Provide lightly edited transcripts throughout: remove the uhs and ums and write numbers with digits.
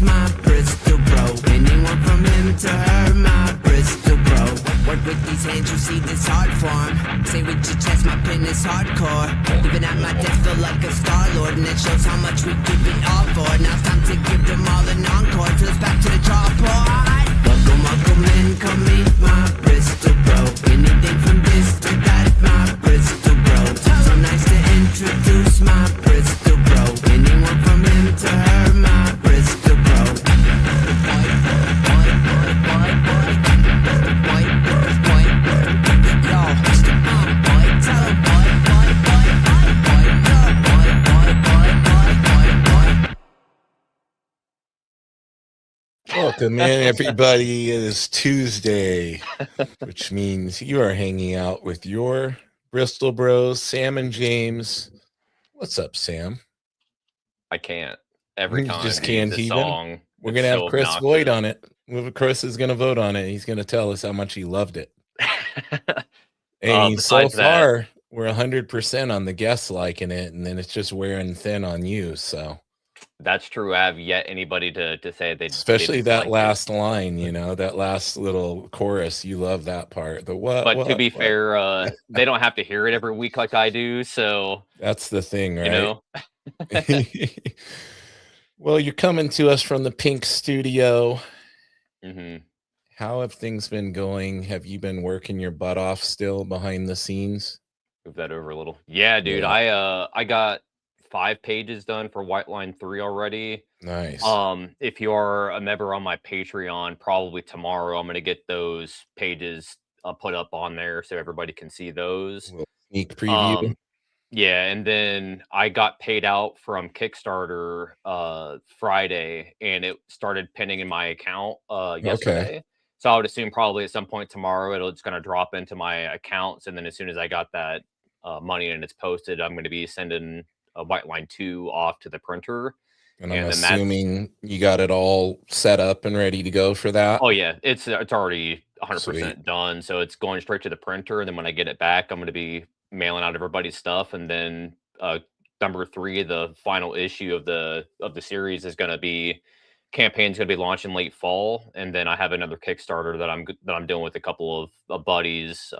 my Bristol bro. Anyone from him to her, my Bristol bro. Work with these hands, you see this hard form. Say with your chest, my pen is hardcore. Even at my desk, feel like a star-lord. And it shows how much we give it all for. Now it's time to give them all an encore. Till it's back to the drawboard. Welcome in, come meet my Bristol bro. Anything from this to that, my Bristol bro. So nice to introduce my Bristol bro. Anyone from him to her, my Bristol bro. Welcome in, everybody. It is Tuesday, which means you are hanging out with your Bristol bros, Sam and James. What's up, Sam? I can't. Every time just you can't use a even. song, We're it's gonna have so Chris obnoxious. Voigt on it. Chris is gonna vote on it. He's gonna tell us how much he loved it. And so Besides that, far, we're 100% on the guests liking it, and then it's just wearing thin on you. So that's true. I have yet anybody to say they especially that disliked it. last line, you know, that last little chorus. You love that part. The what? But what, to be what? fair, they don't have to hear it every week like I do. So That's the thing, right? you know, Well, you're coming to us from the Pink Studio. mhm. How have things been going? Have you been working your butt off still behind the scenes? Move that over a little. Yeah, dude. Yeah. I got 5 pages done for White Line 3 already. Nice. If you are a member on my Patreon, probably tomorrow I'm gonna get those pages put up on there so everybody can see those. Little sneak preview. Yeah, and then I got paid out from Kickstarter Friday, and it started pinning in my account yesterday. So I would assume probably at some point tomorrow it's gonna drop into my accounts, and then as soon as I got that money and it's posted, I'm gonna be sending a White Line 2 off to the printer. And I'm then assuming you got it all set up and ready to go for that. Oh yeah, it's already 100% Sweet. done. So it's going straight to the printer, and then when I get it back, I'm going to be mailing out everybody's stuff. And then number 3, the final issue of the series is going to be campaign's going to be launching late fall, and then I have another Kickstarter that I'm doing with a couple of buddies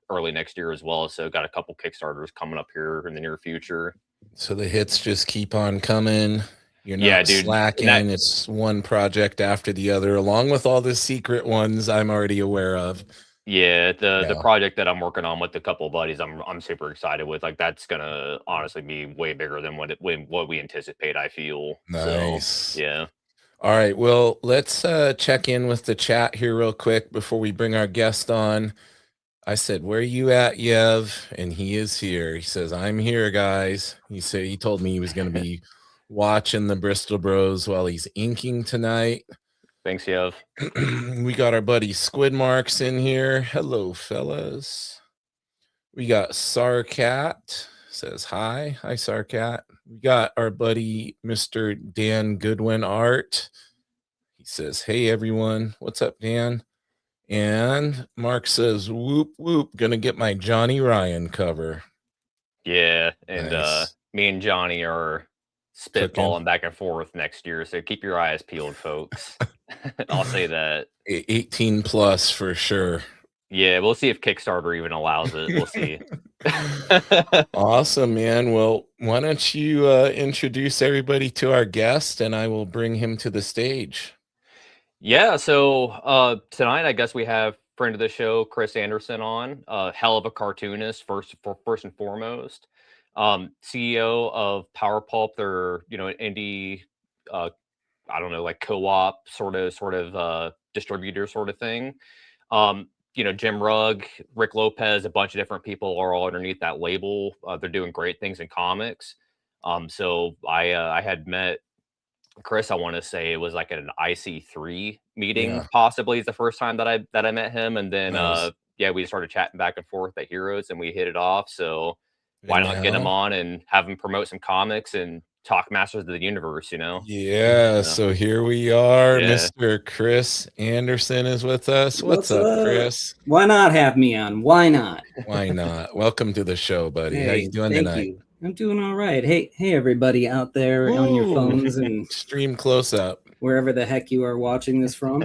early next year as well. So got a couple Kickstarters coming up here in the near future. So the hits just keep on coming. You're not Yeah, dude, slacking. It's one project after the other, along with all the secret ones I'm already aware of. Yeah, the project that I'm working on with a couple of buddies, I'm super excited with. Like that's gonna honestly be way bigger than what we anticipate. I feel. Nice. So, yeah. All right. Well, let's check in with the chat here real quick before we bring our guest on. I said, "Where are you at, Yev?" And he is here. He says, "I'm here, guys." He told me he was going to be watching the Bristol Bros while he's inking tonight. Thanks, Yev. We got our buddy Squid Marks in here. Hello, fellas. We got Sarcat. Says hi. Hi, Sarcat. We got our buddy Mr. Dan Goodwin Art. He says, "Hey, everyone. What's up, Dan?" And Mark says, "Whoop, whoop. Gonna get my Johnny Ryan cover." Yeah, and Nice. me and Johnny are spitballing back and forth next year, so keep your eyes peeled, folks. I'll say that. 18 plus for sure. Yeah, we'll see if Kickstarter even allows it. We'll see. Awesome, man. Well, why don't you introduce everybody to our guest, and I will bring him to the stage. Yeah, so tonight I guess we have friend of the show Chris Anderson on. Hell of a cartoonist, first and foremost. CEO of Pulp. They're an indie, I don't know, like co-op sort of distributor sort of thing. Jim Rugg, Rick Lopez, a bunch of different people are all underneath that label. They're doing great things in comics. So I had met Chris, I want to say it was like at an IC3 meeting, possibly is the first time that I met him. And then Nice. we started chatting back and forth at Heroes and we hit it off. So why not get him on and have him promote some comics and talk Masters of the Universe, Yeah, so here we are. Mr. Chris Anderson is with us. What's up, Chris? Why not have me on? Why not? Why not? Welcome to the show, buddy. Hey, how you doing thank tonight? You. I'm doing all right. Hey, everybody out there on your phones and stream close up. wherever the heck you are watching this from.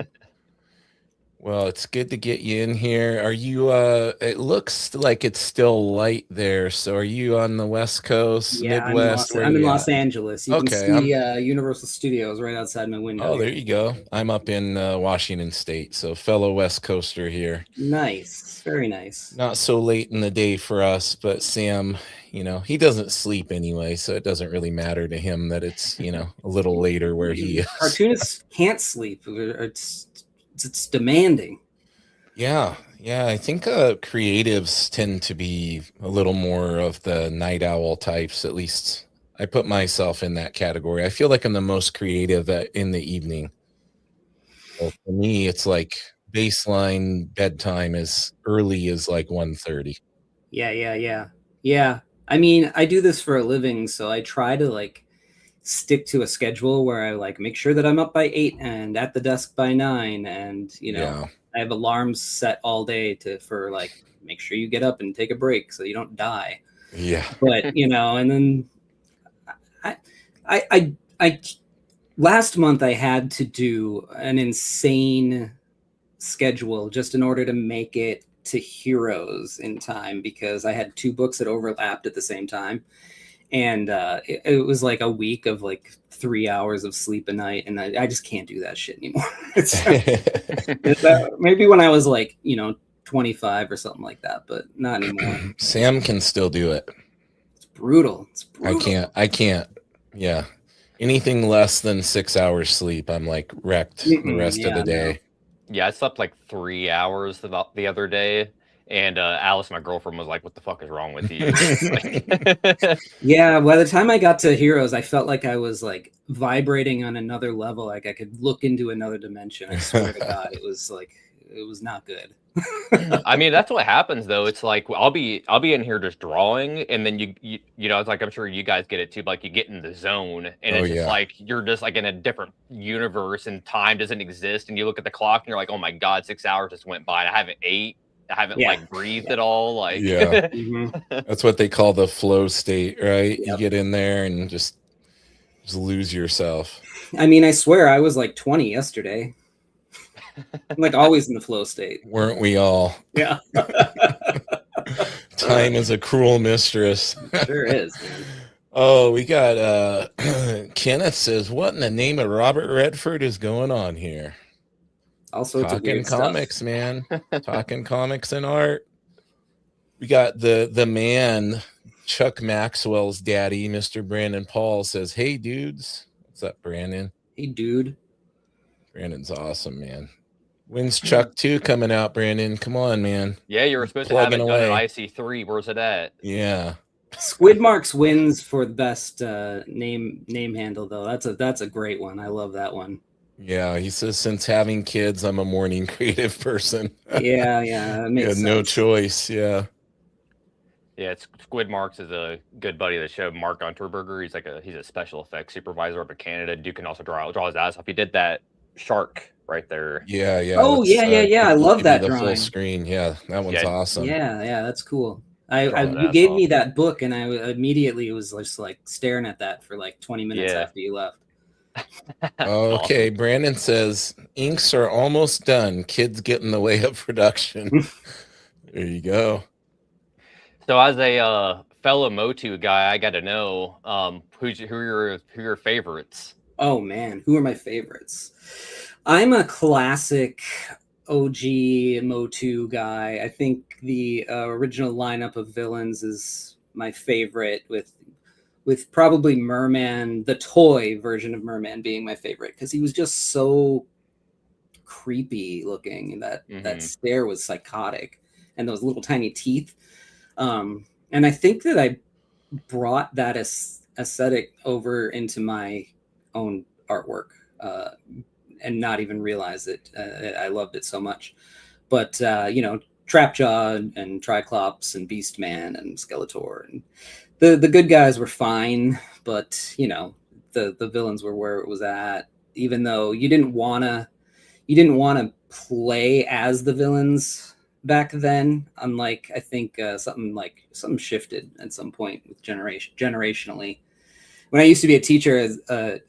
Well, it's good to get you in here. Are you it looks like it's still light there. So are you on the West Coast, Yeah, Midwest? Where I'm in you Los at? Angeles. You can Okay, see Universal Studios right outside my window. Oh, there you go. I'm up in Washington State, so fellow West Coaster here. Nice, very nice. Not so late in the day for us, but Sam, he doesn't sleep anyway, so it doesn't really matter to him that it's, a little later where he is. Cartoonists can't sleep. It's demanding. Yeah. I think creatives tend to be a little more of the night owl types. At least I put myself in that category. I feel like I'm the most creative in the evening. So for me, it's like baseline bedtime as early as like 1:30. Yeah. I mean, I do this for a living, so I try to like stick to a schedule where I like make sure that I'm up by 8 and at the desk by 9, and I have alarms set all day for like make sure you get up and take a break so you don't die. Yeah. But and then I last month I had to do an insane schedule just in order to make it to Heroes in time, because I had 2 books that overlapped at the same time, and it was like a week of like 3 hours of sleep a night, and I just can't do that shit anymore. Maybe when I was like 25 or something like that, but not anymore. Sam can still do it. It's brutal. I can't. Yeah. Anything less than 6 hours sleep, I'm like wrecked the rest of the day. No. Yeah, I slept like 3 hours the other day, and Alice, my girlfriend, was like, "What the fuck is wrong with you?" Yeah, by the time I got to Heroes, I felt like I was like vibrating on another level, like I could look into another dimension. I swear to God, it was not good. I mean, that's what happens though. It's like I'll be in here just drawing, and then you it's like I'm sure you guys get it too. But like you get in the zone, and it's just like you're just like in a different universe, and time doesn't exist. And you look at the clock, and you're like, "Oh my God, 6 hours just went by. And I haven't ate. I haven't like breathed at all." Like, That's what they call the flow state, right? Yep. You get in there and just lose yourself. I mean, I swear I was like 20 yesterday. I'm like always in the flow state. Weren't we all? Yeah. Time is a cruel mistress. Sure is, man. Oh, we got Kenneth says, "What in the name of Robert Redford is going on here?" Also talking comics, man. Talking comics and art. We got the man, Chuck Maxwell's daddy, Mr. Brandon Paul, says, "Hey dudes." What's up, Brandon? Hey dude. Brandon's awesome, man. When's Chuck 2 coming out, Brandon? Come on, man. Yeah, you were supposed to have it done at IC3. Where's it at? Yeah. Squidmarks wins for the best name handle, though. That's a great one. I love that one. Yeah, he says, "Since having kids, I'm a morning creative person." Yeah, that makes sense. No choice. Yeah. Yeah, Squidmarks is a good buddy of the show, Mark Unterberger. He's a special effects supervisor up in Canada. Dude can also draw his ass off. He did that shark right there. Yeah. Oh, yeah. I love that the drawing. Full screen. Yeah, that one's awesome. Yeah, that's cool. You gave me that book, and I immediately was just like staring at that for like 20 minutes after you left. Okay, awesome. Brandon says, "Inks are almost done. Kids get in the way of production." There you go. So, as a fellow Motu guy, I got to know who are your favorites. Oh man, who are my favorites? I'm a classic OG Motu guy. I think the original lineup of villains is my favorite, with probably Merman, the toy version of Merman, being my favorite, because he was just so creepy looking, and that stare was psychotic, and those little tiny teeth. And I think that I brought that aesthetic over into my own artwork, and not even realize it. I loved it so much. But Trapjaw and Triclops and Beastman and Skeletor, and the good guys were fine, but the villains were where it was at. Even though you didn't want to play as the villains back then, unlike I think something shifted at some point with generationally. When I used to be a teacher, the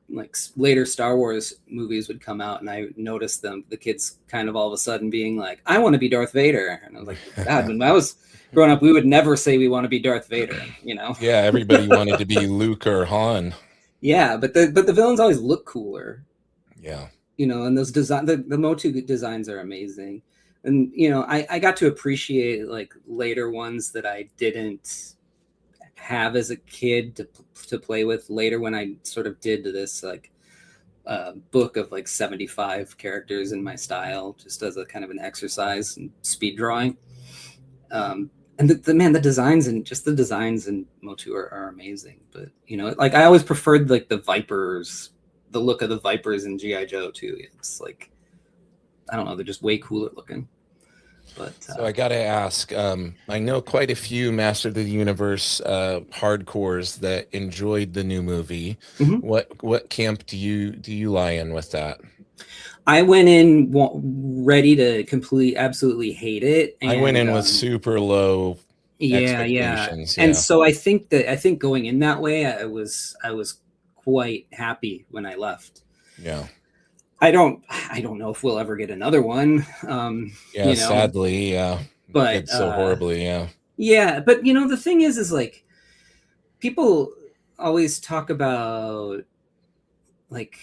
like later Star Wars movies would come out, and I noticed the kids kind of all of a sudden being like, I want to be Darth Vader. And I was like, God, when I was growing up, we would never say we want to be Darth Vader, you know? Yeah, everybody wanted to be Luke or Han. Yeah, but the villains always look cooler. Yeah. You know, and those the Motu designs are amazing. And, you know, I got to appreciate like later ones that I didn't have as a kid to play with later when I sort of did this like book of like 75 characters in my style, just as a kind of an exercise in speed drawing. And the designs in Motu are amazing. But, you know, like I always preferred like the look of the Vipers in G.I. Joe too. It's like, I don't know, they're just way cooler looking. But so I got to ask, I know quite a few Master of the Universe hardcores that enjoyed the new movie. Mhm. What camp do you lie in with that? I went in ready to absolutely hate it. I went in with super low expectations. And so I think going in that way, I was quite happy when I left. Yeah. I don't know if we'll ever get another one. Yeah, you know, sadly, yeah. But it's so horribly, yeah. Yeah, but you know, the thing is like people always talk about like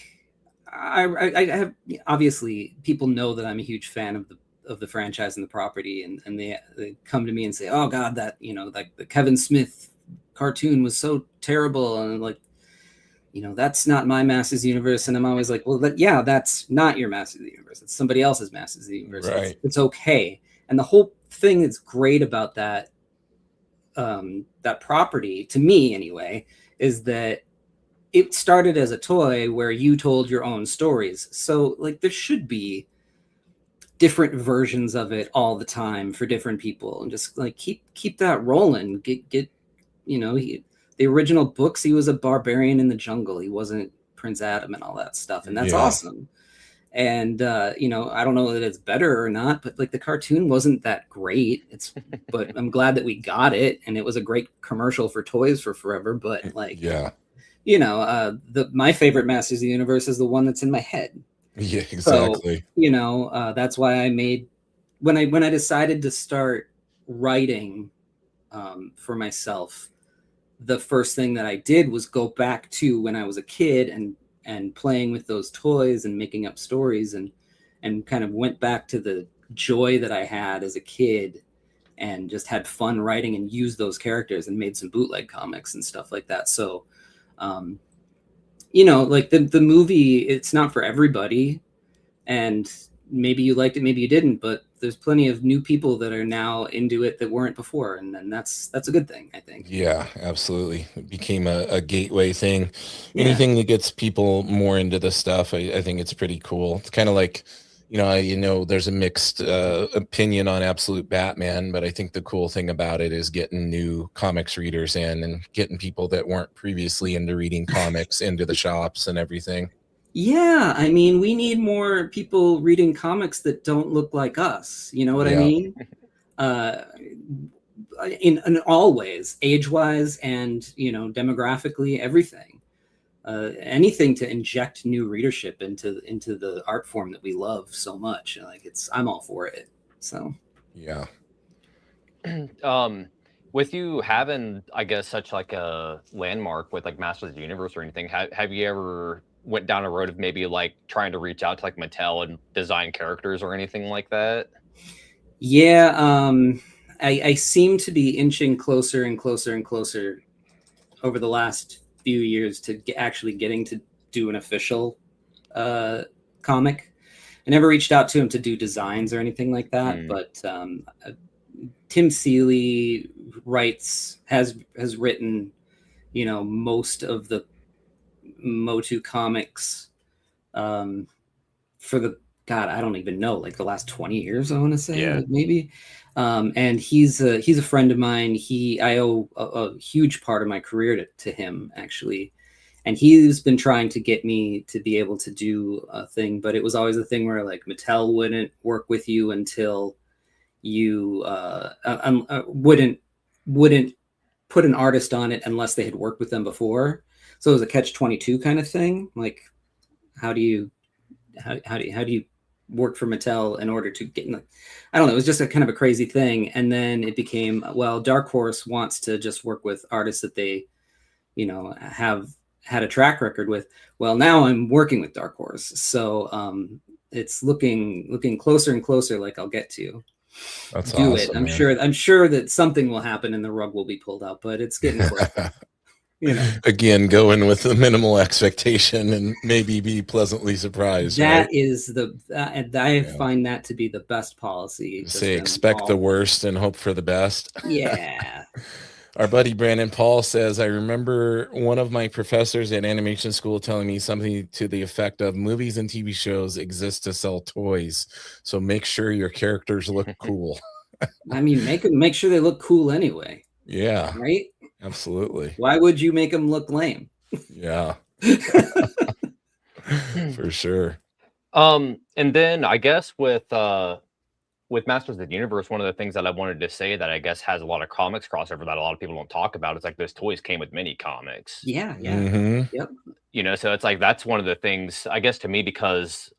I have, obviously people know that I'm a huge fan of the franchise and the property, and they come to me and say, oh God, that, you know, like the Kevin Smith cartoon was so terrible, and like, you know, that's not my Masters Universe. And I'm always like, well, that's not your Masters of the Universe. It's somebody else's Masters of the Universe. Right. It's okay. And the whole thing that's great about that that property, to me anyway, is that it started as a toy where you told your own stories. So like there should be different versions of it all the time for different people, and just like keep that rolling. Get you know, the original books, he was a barbarian in the jungle. He wasn't Prince Adam and all that stuff. And that's awesome. And, you know, I don't know that it's better or not, but like the cartoon wasn't that great. But I'm glad that we got it. And it was a great commercial for toys for forever. But like, yeah, you know, my favorite Masters of the Universe is the one that's in my head. Yeah, exactly. So, you know, that's why I made, when I decided to start writing for myself, the first thing that I did was go back to when I was a kid and playing with those toys and making up stories, and kind of went back to the joy that I had as a kid, and just had fun writing and used those characters and made some bootleg comics and stuff like that. So, you know, like the movie, it's not for everybody, and maybe you liked it, maybe you didn't, but there's plenty of new people that are now into it that weren't before, and then that's a good thing, I think. Yeah, absolutely. It became a gateway thing. Anything that gets people more into the stuff, I think it's pretty cool. It's kind of like, you know, there's a mixed opinion on Absolute Batman, but I think the cool thing about it is getting new comics readers in and getting people that weren't previously into reading comics into the shops and everything. Yeah, I mean, we need more people reading comics that don't look like us. You know what I mean? In all ways, age-wise and, you know, demographically, everything. Anything to inject new readership into the art form that we love so much. Like, I'm all for it. So yeah. With you having, I guess, such like a landmark with like Masters of the Universe or anything, have you ever went down a road of maybe like trying to reach out to like Mattel and design characters or anything like that? Yeah, I seem to be inching closer and closer and closer over the last few years to actually getting to do an official comic. I never reached out to him to do designs or anything like that, but Tim Seeley has written, you know, most of the Motu comics for the, God, I don't even know, like the last 20 years, I want to say, like maybe. And he's a friend of mine. I owe a huge part of my career to him, actually. And he's been trying to get me to be able to do a thing, but it was always a thing where like Mattel wouldn't work with you until you wouldn't put an artist on it unless they had worked with them before. So it was a catch-22 kind of thing. Like, how do you work for Mattel in order to get in the, I don't know, it was just a kind of a crazy thing. And then it became, well, Dark Horse wants to just work with artists that they, you know, have had a track record with. Well, now I'm working with Dark Horse. So it's looking closer and closer, like I'll get to That's do awesome, it. man. I'm sure that something will happen and the rug will be pulled out, but it's getting close. You know, Again, go in with the minimal expectation and maybe be pleasantly surprised. that right? is and I Yeah. find that to be the best policy. Say expect the worst and hope for the best. Yeah. Our buddy Brandon Paul says, I remember one of my professors at animation school telling me something to the effect of movies and TV shows exist to sell toys. So make sure your characters look cool. I mean, make sure they look cool anyway. Yeah, Right? absolutely. Why would you make them look lame? Yeah, for sure. And then I guess with Masters of the Universe, one of the things that I wanted to say that I guess has a lot of comics crossover that a lot of people don't talk about is like those toys came with mini comics. Yeah. Mhm. Yep. You know, so it's like that's one of the things I guess to me because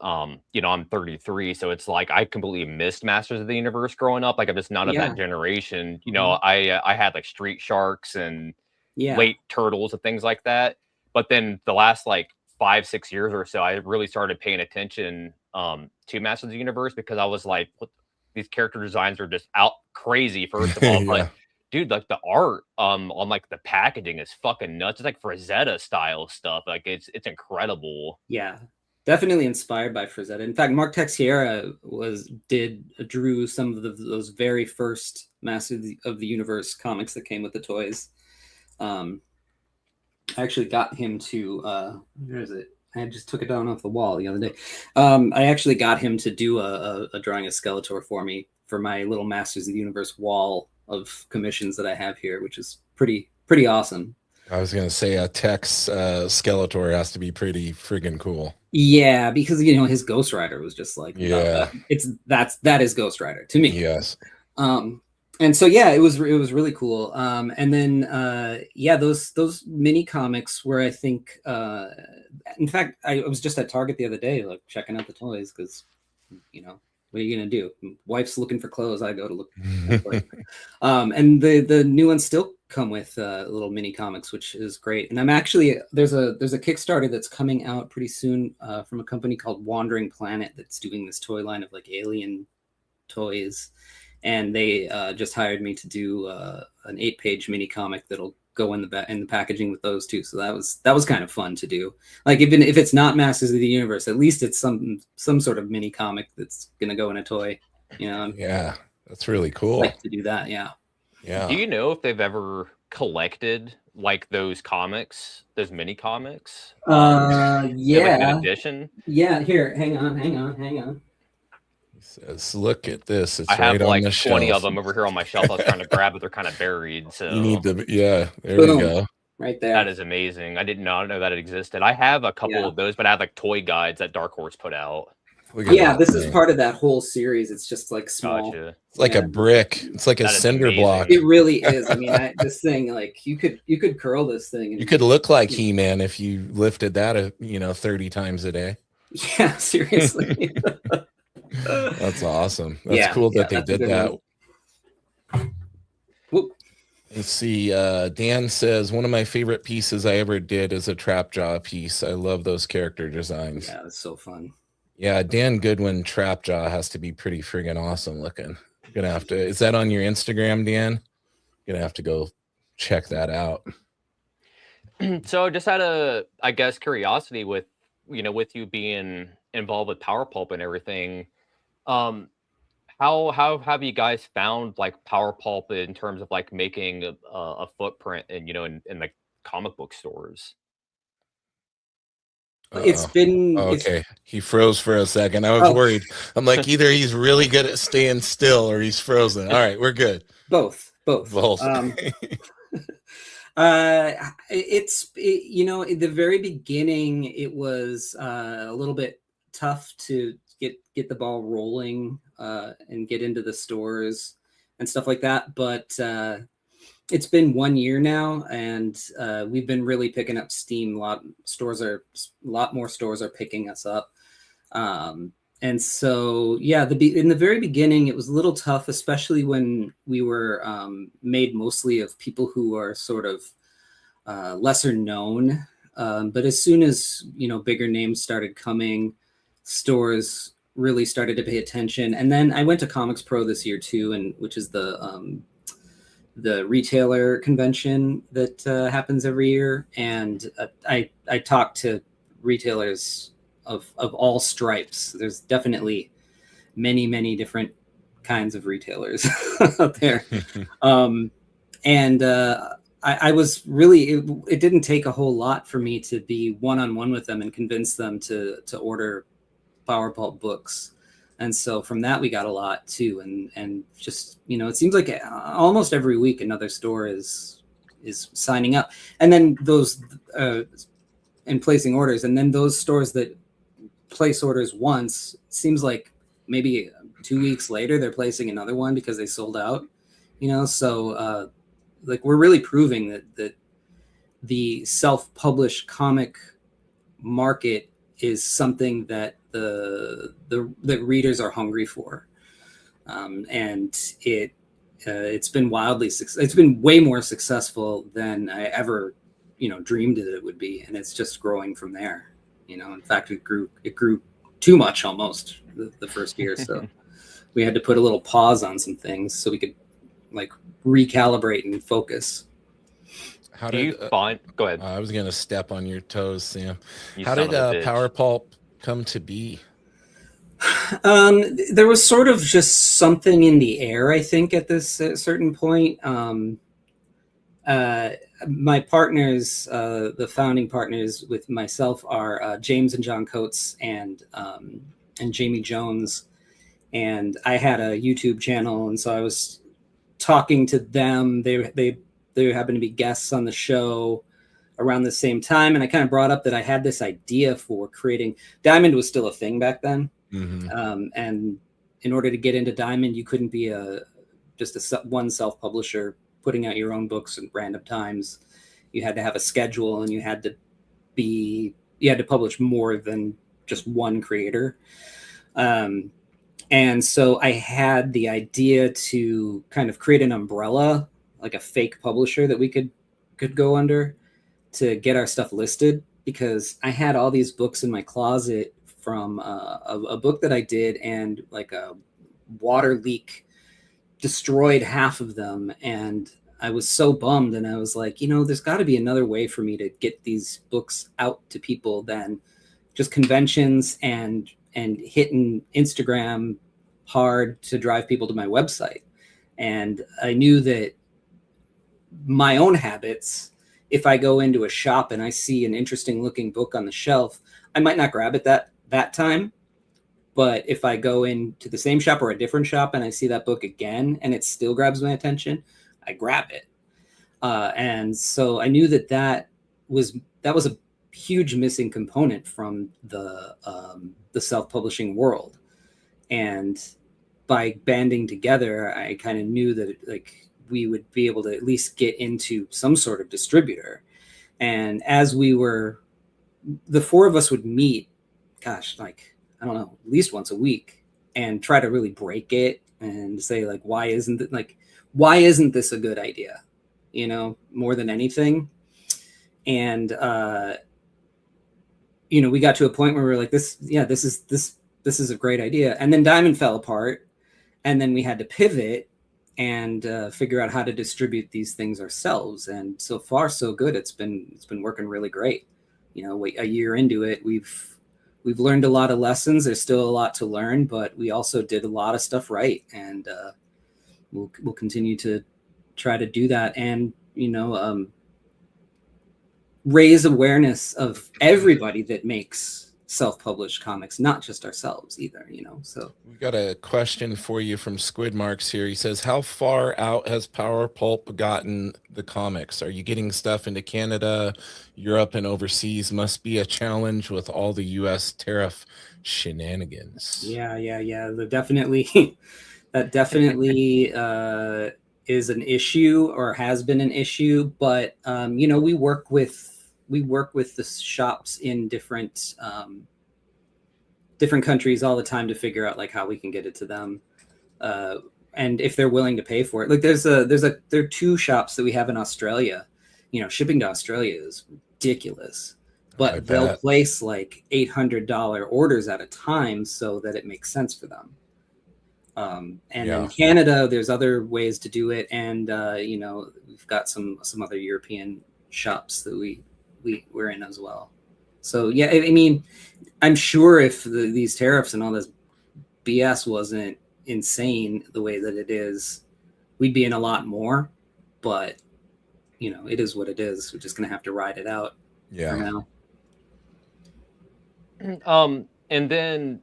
you know, I'm 33, so it's like I completely missed Masters of the Universe growing up. Like I'm just not of Yeah. that generation. You know, I had like Street Sharks and Yeah. late Turtles and things like that. But then the last like 5-6 years or so, I really started paying attention to Masters of the Universe because I was like, what, these character designs are just out crazy, first of all. Yeah. But dude, like the art on like the packaging is fucking nuts. It's like Frazetta style stuff. Like it's incredible. Yeah. Definitely inspired by Frazetta. In fact, Mark Texiera drew some of those very first Masters of the Universe comics that came with the toys. I actually got him to where is it? I just took it down off the wall the other day. I actually got him to do a drawing of Skeletor for me for my little Masters of the Universe wall of commissions that I have here, which is pretty awesome. I was gonna say a Tex Skeletor has to be pretty friggin' cool. Yeah, because you know his Ghost Rider was just like Yeah. That is Ghost Rider to me. Yes. And so yeah, it was really cool. And then yeah, those mini comics where I think in fact I was just at Target the other day like checking out the toys because you know what are you gonna do? Wife's looking for clothes, I go to look. And the new ones still come with little mini comics, which is great. And I'm actually there's a Kickstarter that's coming out pretty soon from a company called Wandering Planet that's doing this toy line of like alien toys, and they just hired me to do an 8-page mini comic that'll go in the packaging with those too. So that was kind of fun to do. Like even if it's not Masters of the Universe, at least it's some sort of mini comic that's gonna go in a toy. You know? Yeah, that's really cool. Like to do that, yeah. Yeah. Do you know if they've ever collected like those comics, those mini comics? Yeah. Like an edition? Yeah, here, hang on. He says, look at this. It's I have right on like the 20 shelf. of them over here on my shelf. I was trying to grab it. They're kind of buried. So You need to, yeah, there Boom. we go. Right there. that is amazing. I did not know that it existed. I have a couple of those, but I have like toy guides that Dark Horse put out. Yeah, this is part of that whole series. It's just like small. Gotcha. It's like a brick. It's like a That is cinder amazing. block. It really is. I mean, this thing, like you could curl this thing. And, You could look like He-Man if you lifted that, 30 times a day. Yeah, seriously. That's awesome. That's cool that they did that. Whoop. Let's see. Dan says, one of my favorite pieces I ever did is a Trap Jaw piece. I love those character designs. Yeah, that's so fun. Yeah, Dan Goodwin Trap Jaw has to be pretty friggin' awesome looking. You're gonna have to. Is that on your Instagram, Dan? You're gonna have to go check that out. So just out of, I guess, curiosity with you being involved with Power Pulp and everything, how have you guys found like Power Pulp in terms of like making a footprint and in like comic book stores? It's been okay. He froze for a second. I was worried. I'm like, either he's really good at staying still or he's frozen. All right, we're good. Both. It's at the very beginning it was a little bit tough to get the ball rolling and get into the stores and stuff like that, but it's been 1 year now, and we've been really picking up steam. A lot more stores are picking us up. And so, yeah, in the very beginning, it was a little tough, especially when we were made mostly of people who are sort of lesser known. But as soon as, bigger names started coming, stores really started to pay attention. And then I went to Comics Pro this year too, which is the retailer convention that happens every year. And I talked to retailers of all stripes. There's definitely many different kinds of retailers out there. And I was really, it didn't take a whole lot for me to be one-on-one with them and convince them to order Power Pulp books. And so from that, we got a lot too. And just, it seems like almost every week another store is signing up. And then those and placing orders. And then those stores that place orders once, it seems like maybe 2 weeks later, they're placing another one because they sold out, so like we're really proving that the self-published comic market is something that the readers are hungry for, and it's been it's been way more successful than I ever dreamed that it would be, and it's just growing from there. In fact, it grew too much almost the first year, so we had to put a little pause on some things so we could like recalibrate and focus. How Do did you find? Go ahead. I was gonna step on your toes, Sam. You How son did of a bitch. Power Pulp come to be? There was sort of just something in the air, I think, at this certain point. My partners, the founding partners with myself, are James and John Coates and Jamie Jones. And I had a YouTube channel, and so I was talking to them. They happened to be guests on the show around the same time, and I kind of brought up that I had this idea for creating. Diamond was still a thing back then, and in order to get into Diamond, you couldn't be just one self-publisher putting out your own books at random times. You had to have a schedule, and you had to publish more than just one creator. And so I had the idea to kind of create an umbrella, like a fake publisher that we could go under to get our stuff listed, because I had all these books in my closet from a book that I did, and like a water leak destroyed half of them. And I was so bummed, and I was like, there's got to be another way for me to get these books out to people than just conventions and hitting Instagram hard to drive people to my website. And I knew that my own habits, if I go into a shop and I see an interesting looking book on the shelf, I might not grab it that time. But if I go into the same shop or a different shop and I see that book again and it still grabs my attention, I grab it. And so I knew that was a huge missing component from the self-publishing world. And by banding together, I kind of knew that we would be able to at least get into some sort of distributor. And as the four of us would meet, I don't know, at least once a week, and try to really break it and say, why isn't this a good idea? More than anything. And, we got to a point where we were like, this is a great idea. And then Diamond fell apart, and then we had to pivot and figure out how to distribute these things ourselves. And so far, so good. It's been working really great. A year into it, we've learned a lot of lessons. There's still a lot to learn, but we also did a lot of stuff right. And we'll continue to try to do that, and raise awareness of everybody that makes self-published comics, not just ourselves either. So we got a question for you from Squid Marks here. He says, how far out has Power Pulp gotten the comics? Are you getting stuff into Canada, Europe, and overseas? Must be a challenge with all the US tariff shenanigans. Yeah. That definitely is an issue or has been an issue, but you know, we work with the shops in different countries all the time to figure out like how we can get it to them, and if they're willing to pay for it. Like there are 2 shops that we have in Australia. You know, shipping to Australia is ridiculous, but they'll place like $800 orders at a time so that it makes sense for them. And in Canada, there's other ways to do it, and you know, we've got some other European shops that we're in as well. So yeah, I mean, I'm sure if these tariffs and all this BS wasn't insane the way that it is, we'd be in a lot more. But you know, it is what it is. We're just gonna have to ride it out for now. And then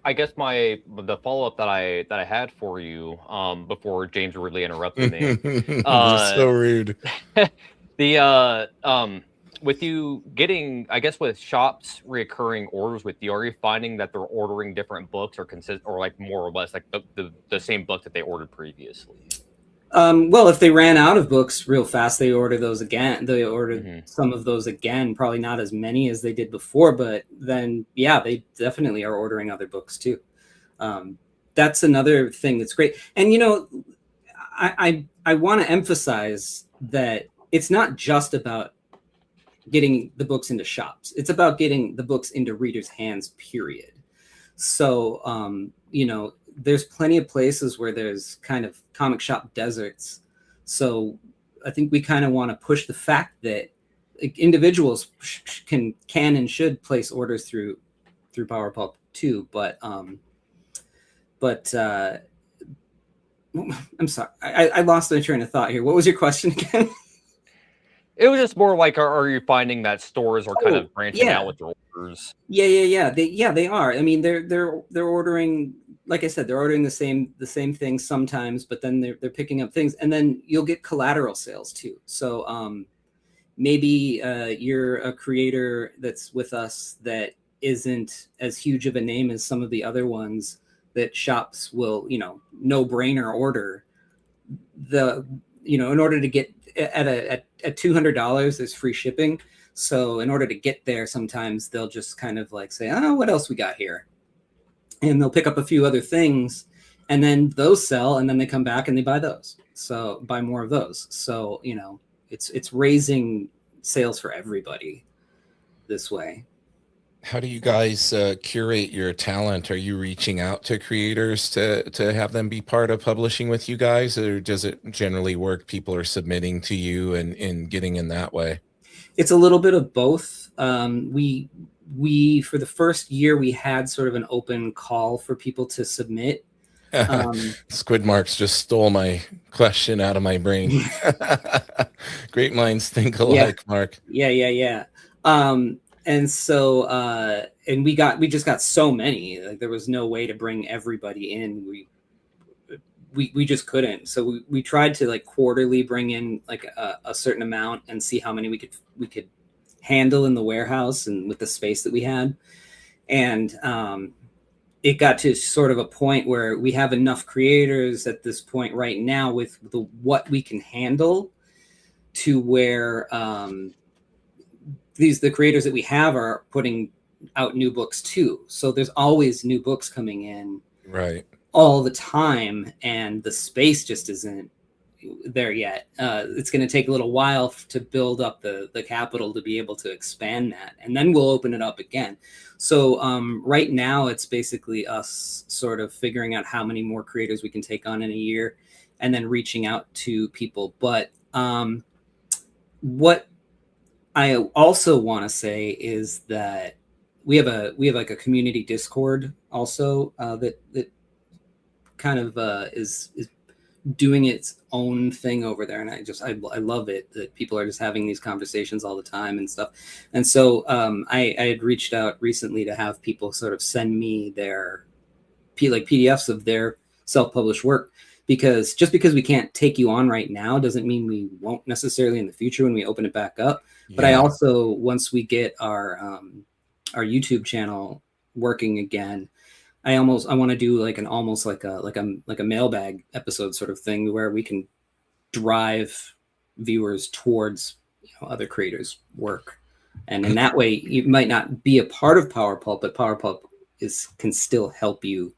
I guess the follow-up that I had for you before James really interrupted me. So rude. With you getting, I guess, with shops reoccurring orders with you, are you finding that they're ordering different books or like more or less like the same book that they ordered previously? Well, if they ran out of books real fast, they order those again. They ordered some of those again, probably not as many as they did before, but then, yeah, they definitely are ordering other books too. That's another thing that's great. And, you know, I want to emphasize that it's not just about getting the books into shops. It's about getting the books into readers' hands, period. So, you know, there's plenty of places where there's kind of comic shop deserts. So I think we kind of want to push the fact that individuals can and should place orders through Power Pulp too. But I'm sorry, I lost my train of thought here. What was your question again? It was just more like, are you finding that stores are kind of branching out with their orders? Yeah. They are. I mean, they're ordering. Like I said, they're ordering the same things sometimes, but then they're picking up things, and then you'll get collateral sales too. So maybe you're a creator that's with us that isn't as huge of a name as some of the other ones that shops will, you know, no brainer order. In order to get at $200, there's free shipping. So in order to get there, sometimes they'll just kind of like say, oh, what else we got here? And they'll pick up a few other things, and then those sell, and then they come back and they buy those. So buy more of those. So, you know, it's raising sales for everybody this way. How do you guys curate your talent? Are you reaching out to creators to have them be part of publishing with you guys, or does it generally work? People are submitting to you and getting in that way? It's a little bit of both. We for the first year, we had sort of an open call for people to submit. Squid Marks just stole my question out of my brain. Great minds think alike, Mark. Yeah. And so, and we just got so many, like there was no way to bring everybody in. We just couldn't. So we tried to like quarterly bring in like a certain amount and see how many we could handle in the warehouse and with the space that we had. And it got to sort of a point where we have enough creators at this point right now with what we can handle to where the creators that we have are putting out new books too. So there's always new books coming in right all the time, and the space just isn't there yet. It's going to take a little while to build up the capital to be able to expand that, and then we'll open it up again. So right now it's basically us sort of figuring out how many more creators we can take on in a year, and then reaching out to people. But what I also want to say is that we have like a community Discord also that kind of is doing its own thing over there, and I love it that people are just having these conversations all the time and stuff. And so I had reached out recently to have people sort of send me their PDFs of their self-published work, because just because we can't take you on right now doesn't mean we won't necessarily in the future when we open it back up. Yeah. But I also, once we get our YouTube channel working again, I want to do like almost like a mailbag episode sort of thing where we can drive viewers towards other creators' work, and in that way you might not be a part of Power Pulp, but Power Pulp can still help you,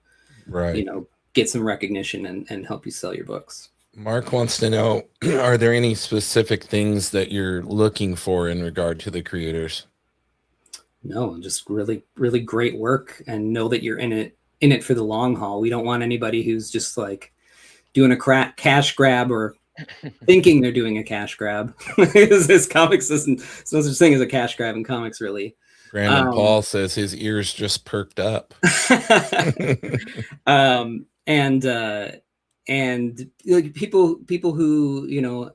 Right. get some recognition and help you sell your books. Mark wants to know, are there any specific things that you're looking for in regard to the creators? No, just really, really great work, and know that you're in it for the long haul. We don't want anybody who's just like doing a cash grab or thinking they're doing a cash grab. This comics isn't, there's no such thing as a cash grab in comics, really. Brandon Paul says his ears just perked up. And like people who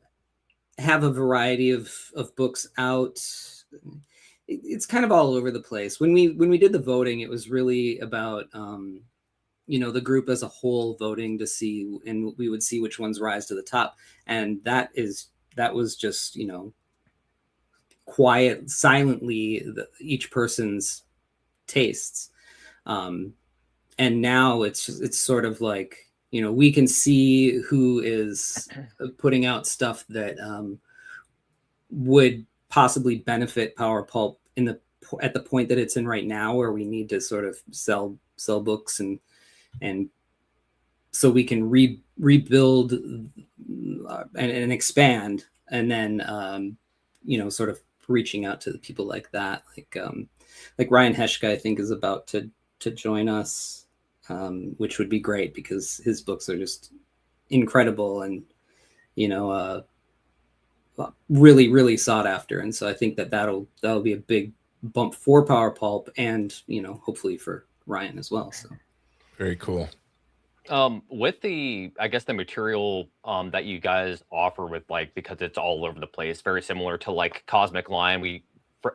have a variety of books out. It's kind of all over the place. When we did the voting, it was really about the group as a whole voting to see, and we would see which ones rise to the top, and that was just quiet, silently each person's tastes, and now it's sort of like we can see who is putting out stuff that would possibly benefit Power Pulp at the point that it's in right now, where we need to sort of sell books and so we can rebuild and expand, and then sort of reaching out to people like that, like Ryan Heshka, I think, is about to join us, which would be great because his books are just incredible and really, really sought after. And so I think that'll be a big bump for Power Pulp, and hopefully for Ryan as well. So very cool. With the material that you guys offer, with because it's all over the place, very similar to like Cosmic Lion.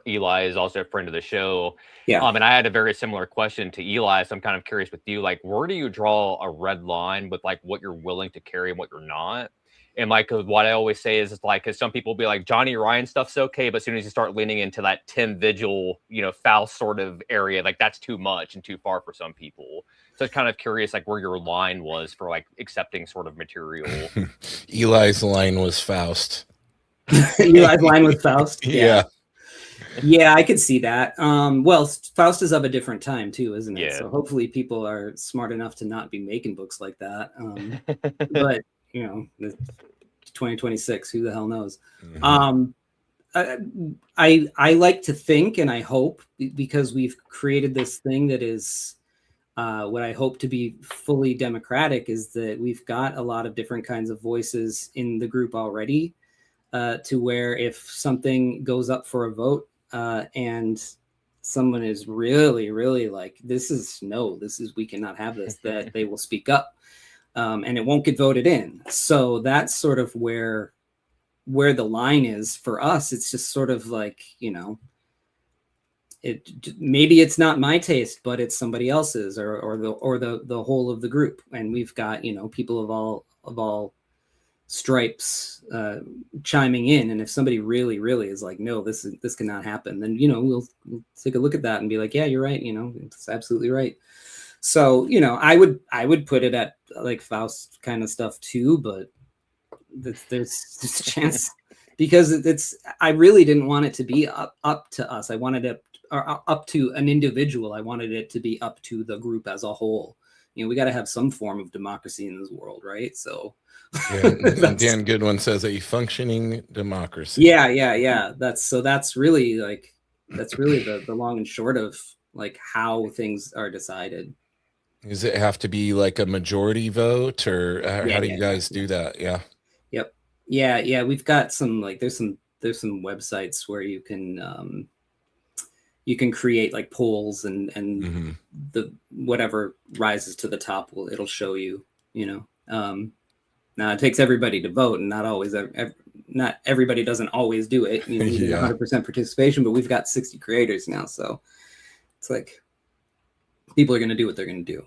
Eli is also a friend of the show. Yeah. And I had a very similar question to Eli, so I'm kind of curious with you, where do you draw a red line with what you're willing to carry and what you're not? And what I always say is because some people will be like, Johnny Ryan stuff's okay, but as soon as you start leaning into that Tim Vigil, Faust sort of area, that's too much and too far for some people. So I'm kind of curious where your line was for accepting sort of material. Eli's line was Faust. Eli's line was Faust. Yeah. Yeah, I could see that. Well, Faust is of a different time too, isn't it? Yeah. So hopefully people are smart enough to not be making books like that. But 2026, who the hell knows? Mm-hmm. I like to think, and I hope, because we've created this thing that is what I hope to be fully democratic, is that we've got a lot of different kinds of voices in the group already, to where if something goes up for a vote and someone is really, really like, we cannot have this, that they will speak up. And it won't get voted in. So that's sort of where the line is for us. It's just sort of like, maybe it's not my taste, but it's somebody else's, or the whole of the group. And we've got, people of all stripes chiming in. And if somebody really, really is like, no, this cannot happen, then, we'll take a look at that and be like, yeah, you're right. It's absolutely right. So, I would put it at like Faust kind of stuff too, but there's a chance, because I really didn't want it to be up to us. I wanted it up to an individual. I wanted it to be up to the group as a whole. We got to have some form of democracy in this world, right? So yeah, Dan Goodwin says a functioning democracy. Yeah. That's really the long and short of how things are decided. Does it have to be like a majority vote, or how do you guys do that? Yeah. Yep. Yeah. We've got some there's some websites where you can create polls, and Mm-hmm. the whatever rises to the top it'll show you. Now it takes everybody to vote, and not everybody doesn't always do it. You need 100% participation, but we've got 60 creators now, so it's people are going to do what they're going to do.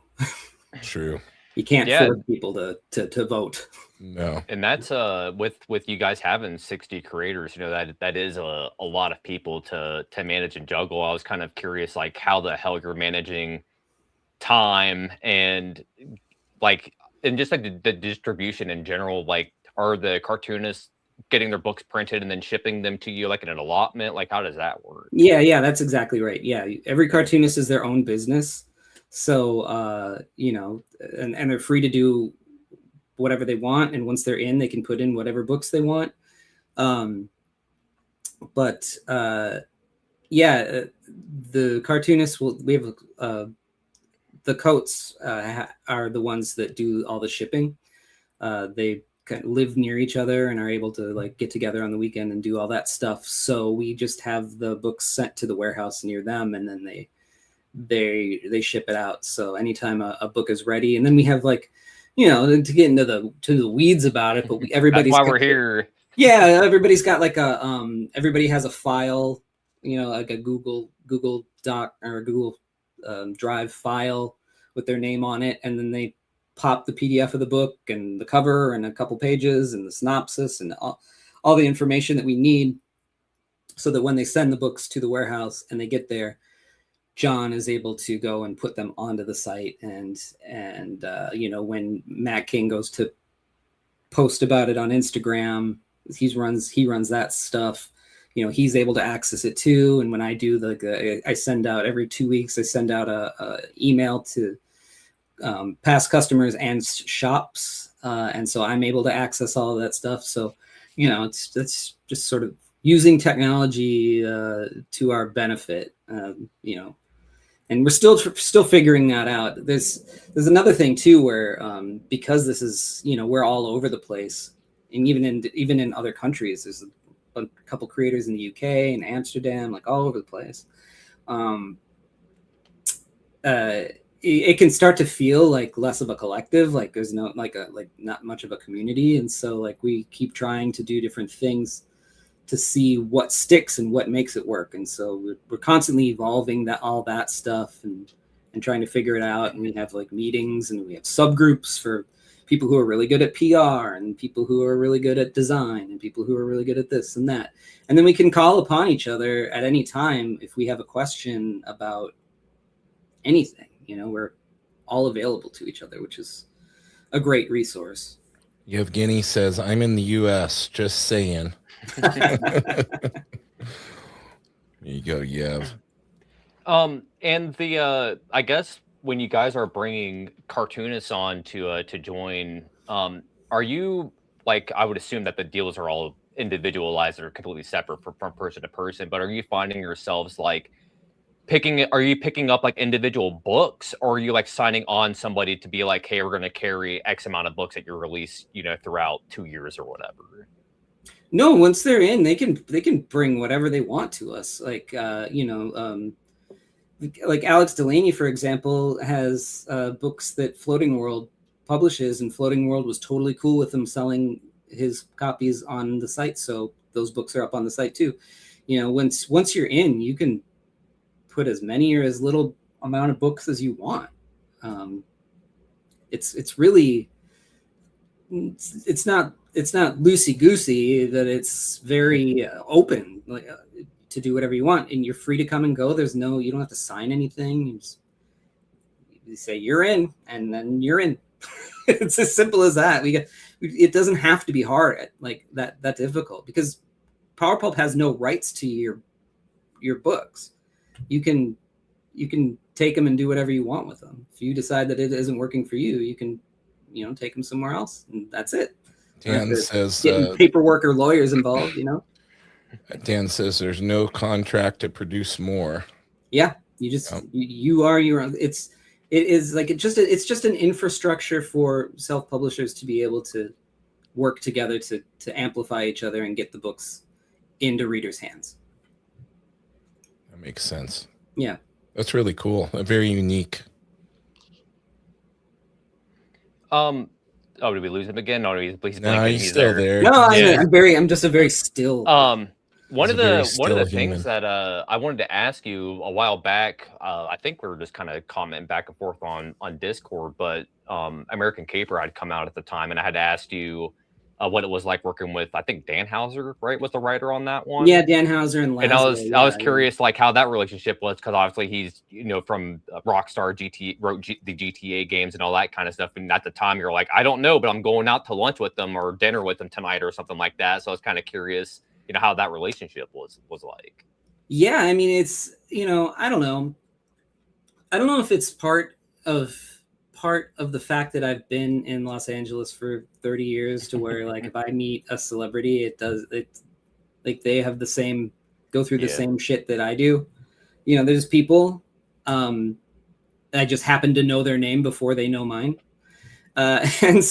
True. You can't force people to vote. No. And that's with you guys having 60 creators, that is a lot of people to manage and juggle. I was kind of curious, how the hell you're managing time and like, and just like the distribution in general, like, are the cartoonists getting their books printed and then shipping them to you like in an allotment? Like, how does that work? Yeah, that's exactly right. Yeah, every cartoonist is their own business, so and they're free to do whatever they want, and once they're in, they can put in whatever books they want. But the cartoonists we have the coats are the ones that do all the shipping. They kind of live near each other and are able to like get together on the weekend and do all that stuff. So we just have the books sent to the warehouse near them, and then they ship it out. So anytime a book is ready, and then we have like, to get into the weeds about it, but everybody's That's why we're here. Yeah, everybody's got like everybody has a file, like a Google Doc or a Google Drive file with their name on it, and then they pop the PDF of the book and the cover and a couple pages and the synopsis and all the information that we need, so that when they send the books to the warehouse and they get there, John is able to go and put them onto the site, and when Matt King goes to post about it on Instagram, he runs that stuff. He's able to access it too. And when I do I send out every 2 weeks, I send out a email to past customers and shops, and so I'm able to access all of that stuff. So it's just sort of using technology to our benefit, and we're still figuring that out. There's another thing too, where because this is, we're all over the place, and even in other countries, there's a couple creators in the UK and Amsterdam, like all over the place. It can start to feel like less of a collective, like there's not much of a community, and so like we keep trying to do different things to see what sticks and what makes it work. And so we're constantly evolving all that stuff and trying to figure it out. And we have like meetings, and we have subgroups for people who are really good at PR and people who are really good at design and people who are really good at this and that. And then we can call upon each other at any time if we have a question about anything. We're all available to each other, which is a great resource. Yevgeny says, I'm in the US, just saying. There you go, Yev. And the I guess when you guys are bringing cartoonists on to join, are you, like, I would assume that the deals are all individualized or completely separate from person to person, but are you finding yourselves like are you picking up like individual books, or are you like signing on somebody to be like, hey, we're going to carry X amount of books at your release, throughout 2 years or whatever? No, once they're in, they can bring whatever they want to us. Like like Alex Delaney, for example, has books that Floating World publishes, and Floating World was totally cool with him selling his copies on the site. So those books are up on the site too. Once you're in, you can put as many or as little amount of books as you want. It's really, it's not loosey goosey, that it's very open, like to do whatever you want, and you're free to come and go. You don't have to sign anything. You say you're in, and then you're in. It's as simple as that. It doesn't have to be hard, like that difficult, because Pulp has no rights to your books. You can take them and do whatever you want with them. If you decide that it isn't working for you, you can take them somewhere else, and that's it. Dan says getting paperwork or lawyers involved. Dan says there's no contract to produce more. Yeah, you just you are your own. It's just an infrastructure for self-publishers to be able to work together to amplify each other and get the books into readers' hands. That makes sense. Yeah, that's really cool. Very unique. Oh, did we lose him again? No, he's he's still there. No, I'm just a very still. One of the things that I wanted to ask you a while back, I think we were just kind of commenting back and forth on Discord, but American Caper had come out at the time, and I had asked you what it was like working with, I think Dan Houser, right, was the writer on that one. Yeah, Dan Houser and Laszlo. And I was yeah. curious, like, how that relationship was, because obviously he's, from Rockstar, wrote the GTA games and all that kind of stuff. And at the time, you're like, I don't know, but I'm going out to lunch with them or dinner with them tonight or something like that. So I was kind of curious, how that relationship was like. Yeah, I mean, it's, I don't know. I don't know if it's part of the fact that I've been in Los Angeles for 30 years to where, like, if I meet a celebrity, like they have go through the same shit that I do. There's people, I just happen to know their name before they know mine. And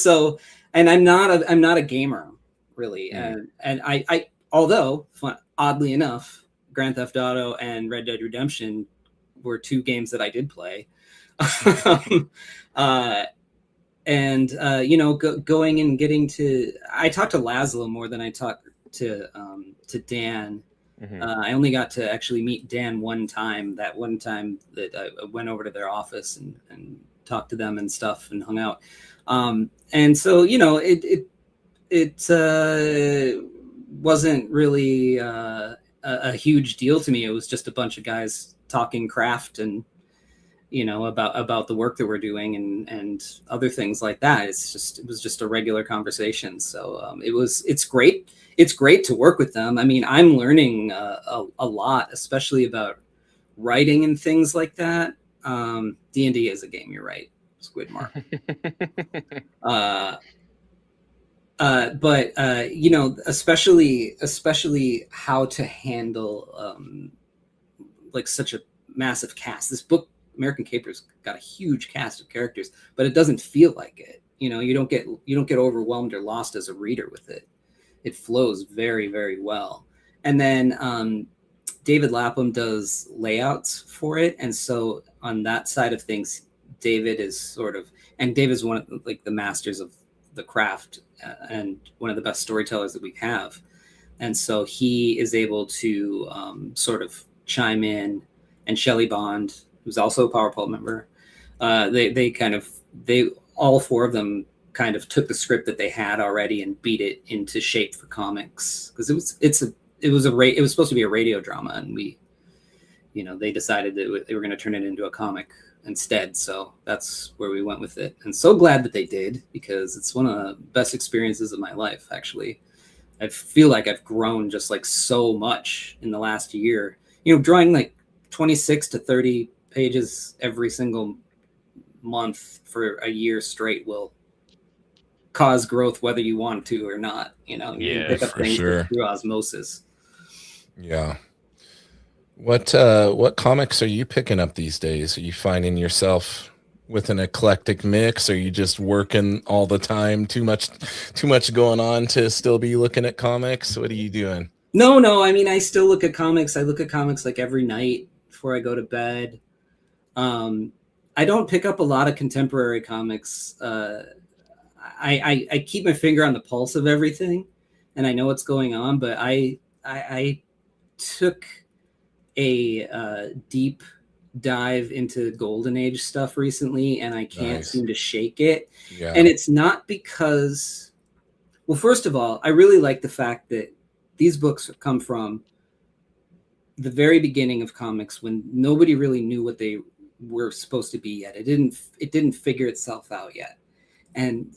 I'm not a gamer really. And I although oddly enough, Grand Theft Auto and Red Dead Redemption were two games that I did play. Going and getting to, I talked to Laszlo more than I talked to Dan. Mm-hmm. I only got to actually meet Dan one time. That one time that I went over to their office and talked to them and stuff and hung out. And so, it wasn't really a huge deal to me. It was just a bunch of guys talking craft and, about the work that we're doing and other things like that. It was just a regular conversation. So it's great. It's great to work with them. I mean, I'm learning a lot, especially about writing and things like that. D&D is a game. You're right. Squidmark. But especially how to handle like such a massive cast. This book, American Caper's, got a huge cast of characters, but it doesn't feel like it. You don't get overwhelmed or lost as a reader with it. It flows very, very well. And then David Lapham does layouts for it, and so on that side of things, David is David's one of the masters of the craft and one of the best storytellers that we have. And so he is able to sort of chime in, and Shelley Bond, who's also a Pulp member, they all four of them kind of took the script that they had already and beat it into shape for comics, because it was supposed to be a radio drama, and they decided that they were going to turn it into a comic instead. So that's where we went with it, and so glad that they did, because it's one of the best experiences of my life. Actually, I feel like I've grown just like so much in the last year. Drawing like 26 to 30 pages every single month for a year straight will cause growth whether you want to or not. You pick up things through osmosis. Yeah. What comics are you picking up these days? Are you finding yourself with an eclectic mix? Are you just working all the time? Too much going on to still be looking at comics? What are you doing? No. I mean, I still look at comics. I look at comics like every night before I go to bed. I don't pick up a lot of contemporary comics. I keep my finger on the pulse of everything, and I know what's going on. But I took a deep dive into Golden Age stuff recently, and I can't seem to shake it. Yeah. And it's not because, well, first of all, I really like the fact that these books come from the very beginning of comics, when nobody really knew what they were supposed to be yet. It didn't figure itself out yet. And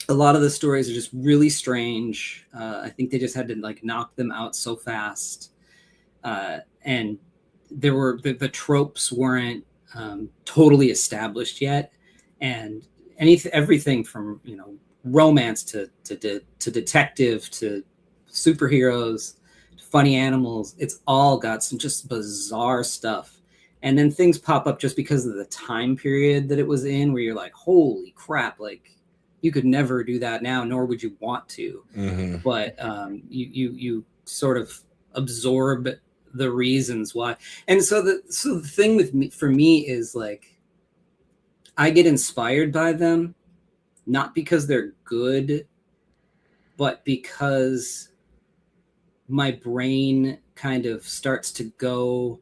a lot of the stories are just really strange. I think they just had to knock them out so fast. And there were the tropes weren't totally established yet, and everything from romance to detective to superheroes to funny animals, it's all got some just bizarre stuff. And then things pop up just because of the time period that it was in, where you're like, holy crap, you could never do that now, nor would you want to. Mm-hmm. But you sort of absorb the reasons why. And so the thing for me is I get inspired by them, not because they're good, but because my brain kind of starts to go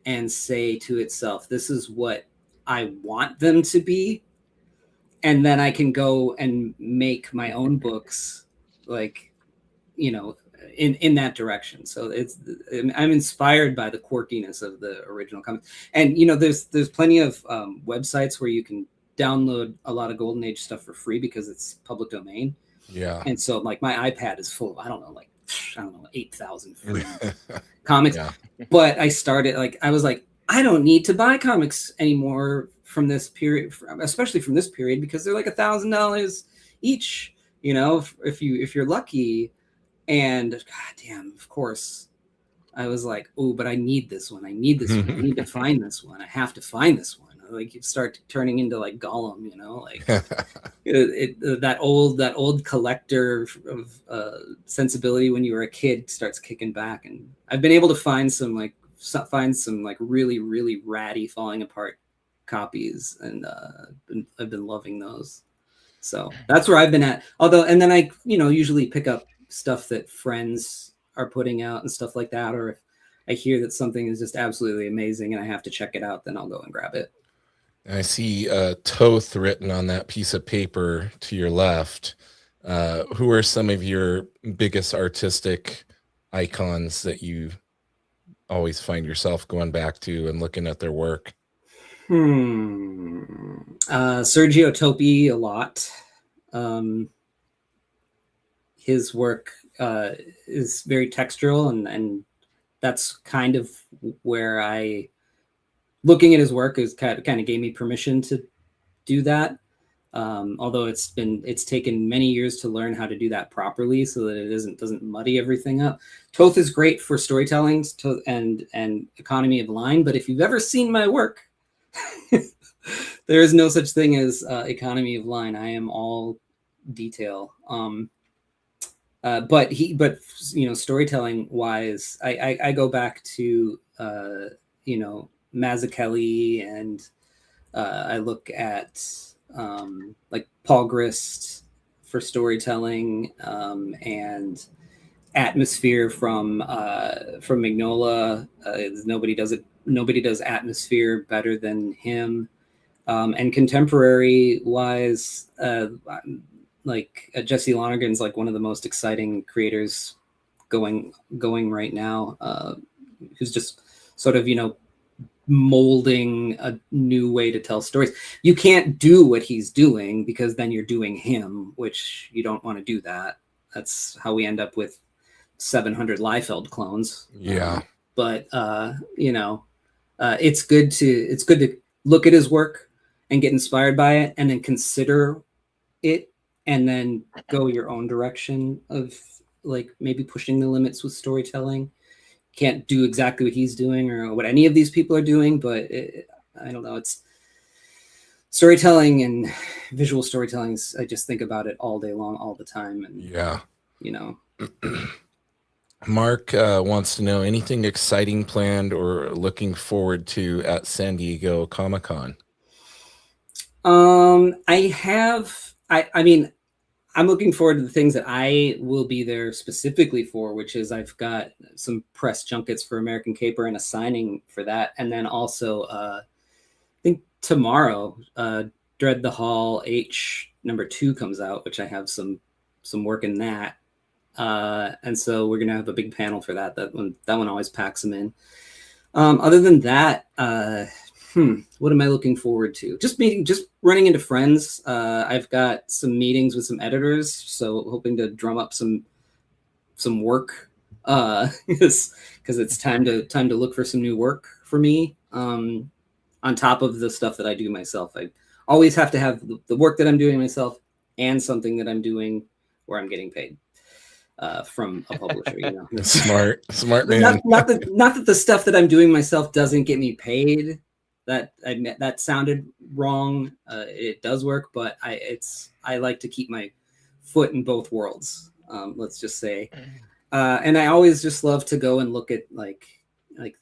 and say to itself, this is what I want them to be. And then I can go and make my own books like, in that direction. So I'm inspired by the quirkiness of the original comics. And there's plenty of websites where you can download a lot of Golden Age stuff for free because it's public domain. Yeah. And so like my iPad is full of, I don't know, 8,000 free comics. Yeah. But I was like, I don't need to buy comics anymore from this period, especially from this period, because they're like $1,000 each, if you're lucky. And goddamn, of course, I was like, oh, but I need this one. I need this one. I need to find this one. I have to find this one. Like you start turning into like Gollum, like that old collector of sensibility when you were a kid starts kicking back. And I've been able to find some really, really ratty falling apart copies, and I've been loving those. So that's where I've been at. Although, and then I, usually pick up stuff that friends are putting out and stuff like that, or if I hear that something is just absolutely amazing and I have to check it out, then I'll go and grab it. I see Toth written on that piece of paper to your left. Who are some of your biggest artistic icons that you always find yourself going back to and looking at their work? Sergio Topi a lot. His work is very textural, and that's kind of where looking at his work is kind of gave me permission to do that. Although it's taken many years to learn how to do that properly so that it doesn't muddy everything up. Toth is great for storytelling and economy of line, but if you've ever seen my work, there is no such thing as economy of line. I am all detail. But storytelling wise, I go back to Mazzucchelli, and I look at like Paul Grist for storytelling, and Atmosphere from Mignola. Nobody does Atmosphere better than him. And contemporary wise, Jesse Lonergan's like one of the most exciting creators going right now, who's just sort of molding a new way to tell stories. You can't do what he's doing because then you're doing him, which you don't want to do that. That's how we end up with 700 Liefeld clones. Yeah. But it's good to look at his work and get inspired by it, and then consider it, and then go your own direction of like maybe pushing the limits with storytelling. Can't do exactly what he's doing or what any of these people are doing, but I don't know. It's storytelling and visual storytelling. I just think about it all day long, all the time. And yeah, Mark wants to know anything exciting planned or looking forward to at San Diego Comic-Con. I'm looking forward to the things that I will be there specifically for, which is I've got some press junkets for American Caper and a signing for that. And then also, I think tomorrow, Dread the Hall H #2 comes out, which I have some work in that. And so we're going to have a big panel for that. That one always packs them in. Other than that, what am I looking forward to? Just running into friends. I've got some meetings with some editors, so hoping to drum up some work, because it's time to look for some new work for me. On top of the stuff that I do myself, I always have to have the work that I'm doing myself and something that I'm doing where I'm getting paid from a publisher. Smart man. Not that the stuff that I'm doing myself doesn't get me paid. That sounded wrong. It does work, but I like to keep my foot in both worlds. Let's just say, and I always just love to go and look at like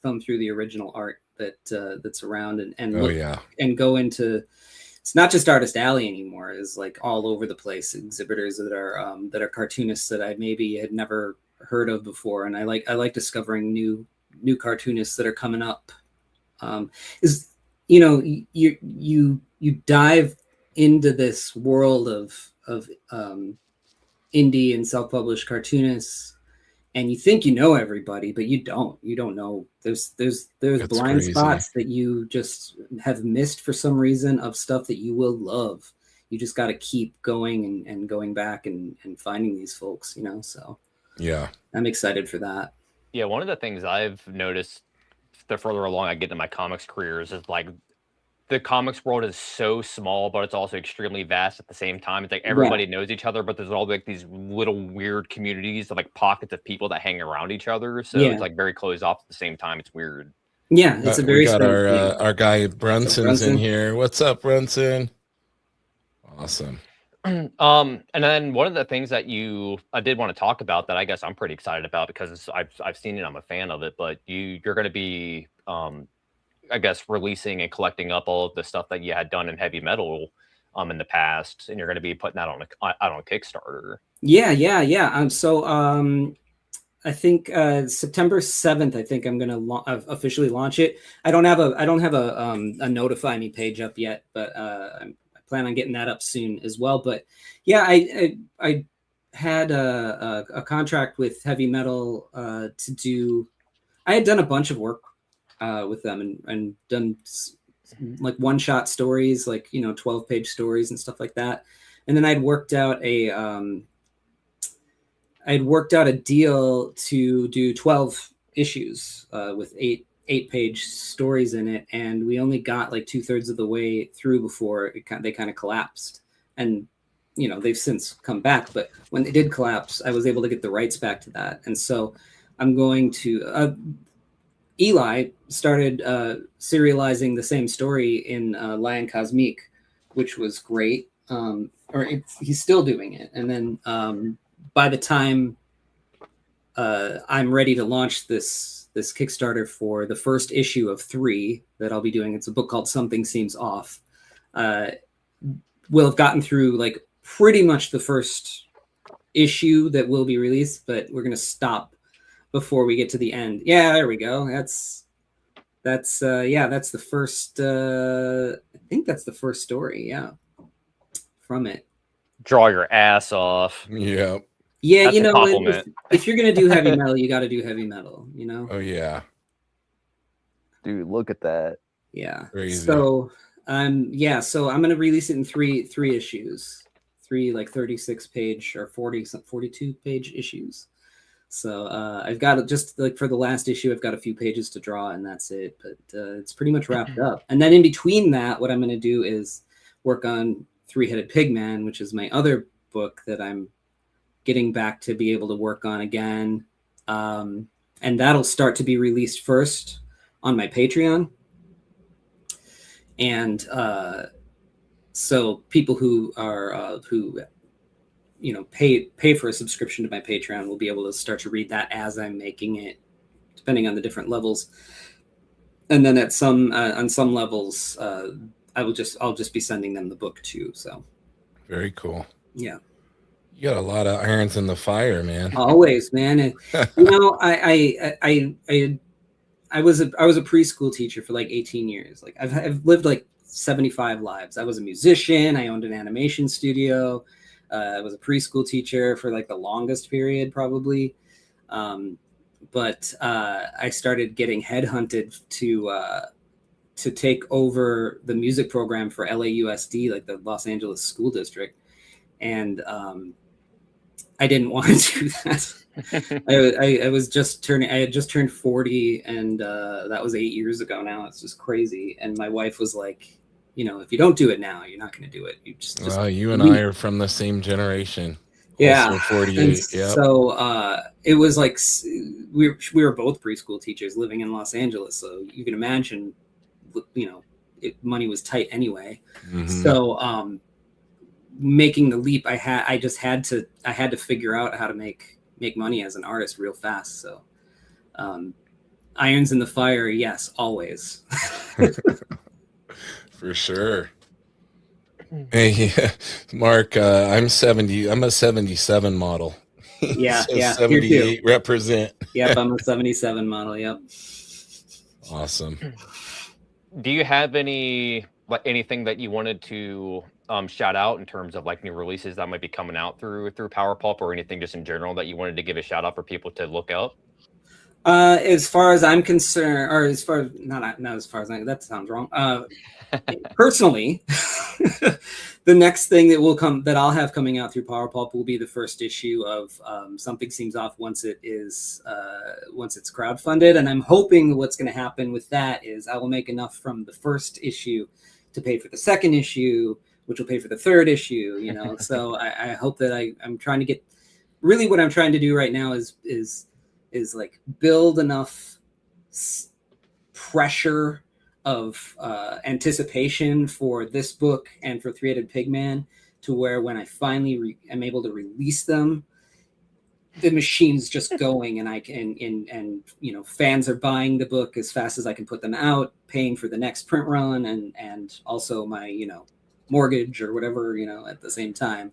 thumb through the original art that's around and look, and go into. It's not just Artist Alley anymore. It's like all over the place. Exhibitors that are cartoonists that I maybe had never heard of before, and I like discovering new cartoonists that are coming up. You dive into this world of indie and self-published cartoonists, and you think you know everybody, but you don't. You don't know. There's That's blind crazy. spots that you just have missed for some reason of stuff that you will love. You just got to keep going and going back and finding these folks, you know? So Yeah. I'm excited for that. Yeah, one of the things I've noticed the further along I get in my comics careers is like the comics world is so small, but it's also extremely vast at the same time. It's like everybody knows each other, but there's all like these little weird communities of like pockets of people that hang around each other. So Yeah. it's like very closed off at the same time. It's weird. Yeah, it's a very we got strange thing. our guy Brunson's in Brunson? here. What's up, Brunson? Awesome. And then one of the things that I did want to talk about that I guess I'm pretty excited about because I've seen it, I'm a fan of it, but you're going to be I guess releasing and collecting up all of the stuff that you had done in heavy metal in the past, and you're going to be putting that out on Kickstarter. Yeah. So I think September 7th, I think I'm gonna officially launch it. I don't have a notify me page up yet, but I plan on getting that up soon as well. But yeah, I had a contract with Heavy Metal to do. I had done a bunch of work with them and done like one-shot stories, like 12-page stories and stuff like that. And then I'd worked out a deal to do 12 issues with eight-page stories in it, and we only got like 2/3 of the way through before they kind of collapsed. And they've since come back, but when they did collapse, I was able to get the rights back to that. And so I'm going to Eli started serializing the same story in Lion Cosmique, which was great. He's still doing it. And then by the time I'm ready to launch this Kickstarter for the first issue of 3 that I'll be doing, it's a book called Something Seems Off. We'll have gotten through like pretty much the first issue that will be released, but we're going to stop before we get to the end. Yeah, there we go. That's the first, I think that's the first story. Yeah. From it. Draw your ass off. Yeah. Yeah. That's a compliment. If you're going to do heavy metal, you got to do heavy metal, Oh yeah. Dude, look at that. Yeah. Crazy. So, so I'm going to release it in three issues, 3 like 36-page or 42-page issues. So I've got just like for the last issue, I've got a few pages to draw and that's it. But it's pretty much wrapped up. And then in between that, what I'm going to do is work on Three-Headed Pigman, which is my other book that I'm getting back to be able to work on again. And that'll start to be released first on my Patreon. And so people who are pay for a subscription to my Patreon will be able to start to read that as I'm making it, depending on the different levels. And then at on some levels, I'll just be sending them the book too. So very cool. Yeah. You got a lot of irons in the fire, man. Always, man. And, I was a preschool teacher for like 18 years. Like I've lived like 75 lives. I was a musician. I owned an animation studio. I was a preschool teacher for like the longest period, probably. But I started getting headhunted to take over the music program for LAUSD, like the Los Angeles School District. And I didn't want to do that. I had just turned 40, and that was 8 years ago now. It's just crazy. And my wife was like, if you don't do it now, you're not going to do it. You just you and I are from the same generation. Yeah. Also 48. Yeah. So it was like we were both preschool teachers living in Los Angeles. So you can imagine, money was tight anyway. Mm-hmm. So making the leap, I had to figure out how to make money as an artist real fast. So irons in the fire, yes, always. For sure. Hey, Mark, I'm a 77 model. Yeah, So yeah. 78 represent. Yep, I'm a 77 model. Yep. Awesome. Do you have any like anything that you wanted to shout out in terms of like new releases that might be coming out through Power Pulp, or anything just in general that you wanted to give a shout out for people to look up? As far as I'm concerned, or as far as not as far as that sounds wrong. Personally, the next thing that I'll have coming out through Power Pulp will be the first issue of Something Seems Off once it's crowdfunded, and I'm hoping what's going to happen with that is I will make enough from the first issue to pay for the second issue, which will pay for the third issue. You know, so I hope that I'm trying to get. Really, what I'm trying to do right now is like build enough pressure of anticipation for this book and for Three-Headed Pigman to where when I finally am able to release them, the machine's just going, and I can and you know, fans are buying the book as fast as I can put them out, paying for the next print run, and also my, you know, mortgage or whatever, you know, at the same time.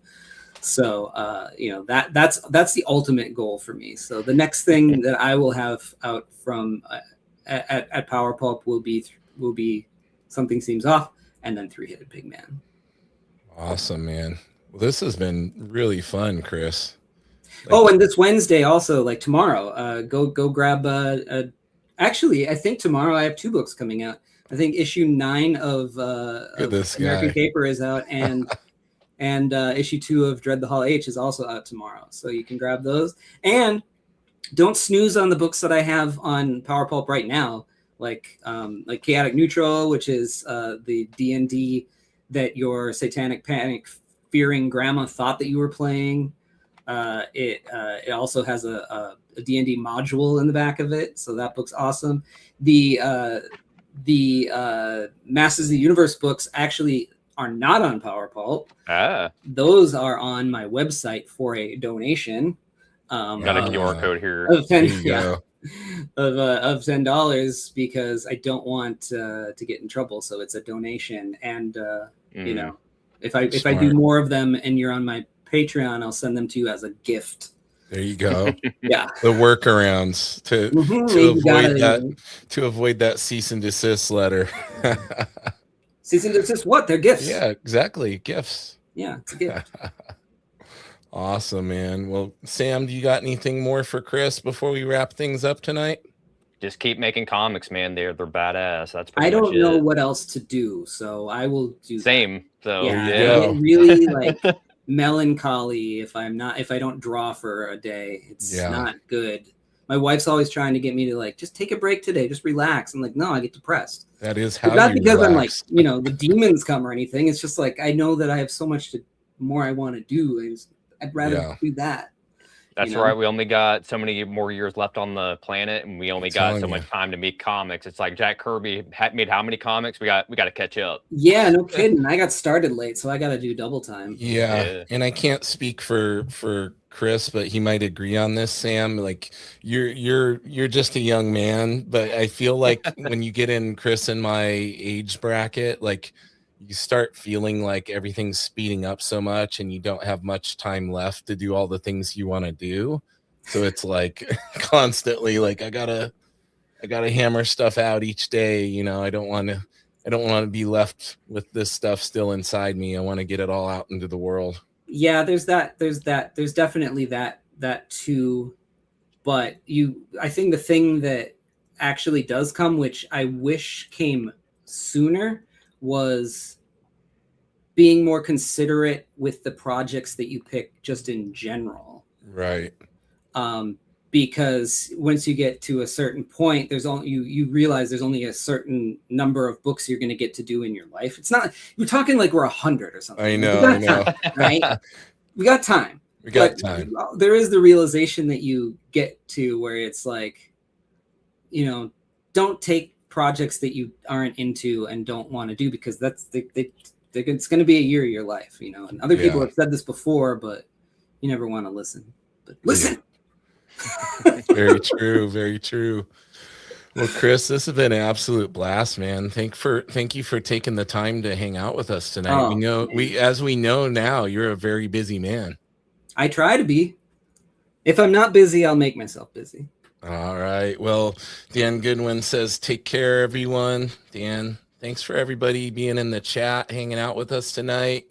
So you know, that's the ultimate goal for me. So the next thing that I will have out from at Power Pulp will be Something Seems Off, and then Three-Headed Pigman. Awesome, man. Well, this has been really fun, Chris. Oh, and this Wednesday also, like tomorrow, go grab actually, I think tomorrow I have 2 books coming out. I think issue 9 of this American guy. Paper is out, and and issue 2 of Dread the Hall H is also out tomorrow. So you can grab those. And don't snooze on the books that I have on Power Pulp right now, like Chaotic Neutral, which is the D&D that your Satanic Panic fearing grandma thought that you were playing. It also has a D&D module in the back of it, so that book's awesome. The Masters of the Universe books actually are not on Power Pulp. Those are on my website for a donation. Got a QR code here. Of $10, of $10, because I don't want to get in trouble. So it's a donation, and you know, if I do more of them and you're on my Patreon, I'll send them to you as a gift. There you go. Yeah, the workarounds to avoid that cease and desist letter. Cease and desist what? They're gifts. Yeah, exactly. Gifts. Yeah, it's a gift. Awesome, man. Well, Sam, do you got anything more for Chris before we wrap things up tonight? Just keep making comics, man. They're badass. That's I don't know what else to do, so I will do same. So yeah. I get really like melancholy if I don't draw for a day. It's not good. My wife's always trying to get me to like, just take a break today, just relax. I'm like, no, I get depressed. That is how not you because relax. I'm like, you know, the demons come or anything. It's just like I know that I have so much more I want to do. I'd rather do that. That's right. We only got so many more years left on the planet, and we only got so much time to make comics. It's like Jack Kirby made how many comics? We got to catch up. Yeah, no kidding. I got started late, so I got to do double time. Yeah, and I can't speak for Chris, but he might agree on this, Sam. Like you're just a young man, but I feel like when you get in Chris and my age bracket, like you start feeling like everything's speeding up so much and you don't have much time left to do all the things you want to do. So it's like constantly like I gotta hammer stuff out each day. You know, I don't want to be left with this stuff still inside me. I want to get it all out into the world. Yeah, there's definitely that too. But I think the thing that actually does come, which I wish came sooner, was being more considerate with the projects that you pick just in general. Right. Because once you get to a certain point, there's only you realize there's only a certain number of books you're going to get to do in your life. It's not, we're talking like we're 100 or something. I know. Time, right? We got time. Time. There is the realization that you get to where it's like, you know, don't take projects that you aren't into and don't want to do, because it's going to be a year of your life, you know. And other people have said this before, but you never want to listen. But listen. Very true. Very true. Well, Chris, this has been an absolute blast, man. Thank you for taking the time to hang out with us tonight. As we know now, you're a very busy man. I try to be. If I'm not busy, I'll make myself busy. All right. Well, Dan Goodwin says, take care, everyone. Dan, Thanks for everybody being in the chat, hanging out with us tonight.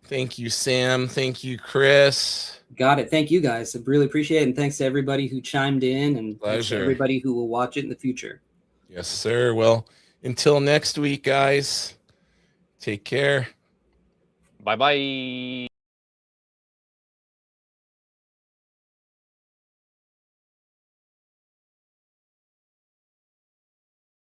Thank you, Sam. Thank you, Chris. Got it. Thank you guys. I really appreciate it. And thanks to everybody who chimed in, and thanks to Pleasure. everybody who will watch it in the future. Yes, sir. Well, until next week, guys, take care. Bye bye.